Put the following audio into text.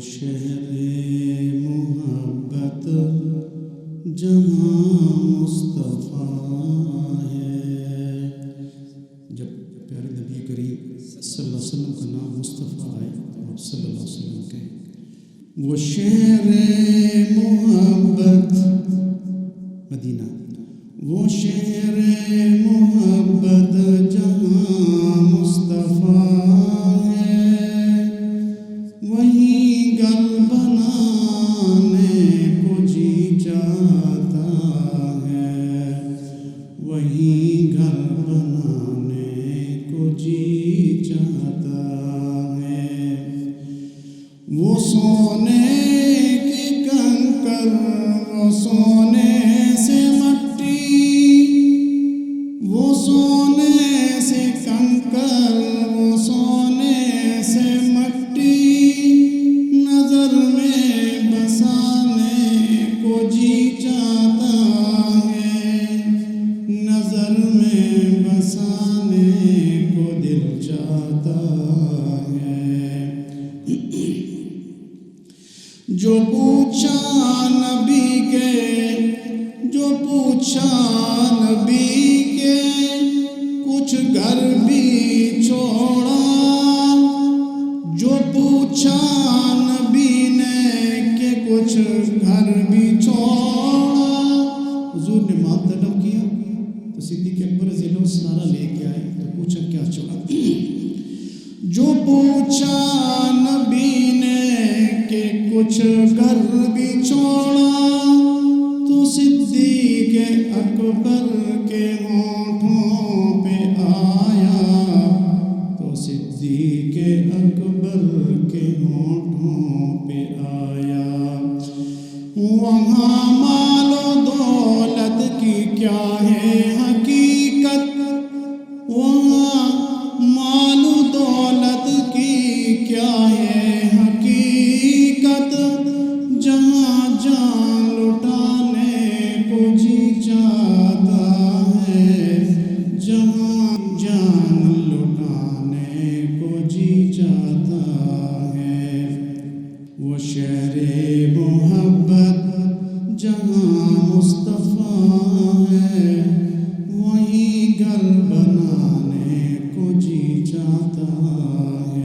شہر محبت جہاں مصطفیٰ ہے. جب پیارے نبی کریم صلی اللہ علیہ وسلم کا نام مصطفیٰ آئے تو آپ صلی اللہ علیہ وسلم کہیں وہ شہر محبت مدینہ، وہ شہر محبت جہاں مصطفیٰ ہے، وہیں گھر بنانے کو جی چاہتا ہے، وہیں گھر بنانے کو جی چاہتا ہے. وہ سونے کی کنکر، وہ سونے سے مٹی، وہ سونے سے کنکر، وہ سونے سے مٹی، نظر میں بسانے کو جی چاہتا ہے، نظر میں بسانے کو دل چاہتا ہے. جو پوچھا نبی کے، جو پوچھا نبی کے، کچھ گھر بھی چھوڑا، جو پوچھا نبی نے کہ کچھ گھر بھی چھوڑا. حضور نے مال طلب کیا تو صدیق اکبر رضی اللہ عنہ سارا لے کے آئے تو پوچھا کیا چھوڑا. جو پوچھا نبی نے کہ کچھ گھر بھی چھوڑا، تو صدیق اکبر کے ہونٹوں پہ آیا، تو صدیق اکبر کے ہونٹوں پہ آیا. وہاں مال و دولت کی کیا ہے حقیقت، وہاں مال و دولت کی کیا ہے حقیقت، جہاں جان لٹانے کو جی چاہتا ہے، جہاں جان لٹانے کو جی چاہتا ہے. وہ شہر محبت جہاں مصطفیٰ ہے، وہیں گھر بنانے کو جی چاہتا ہے.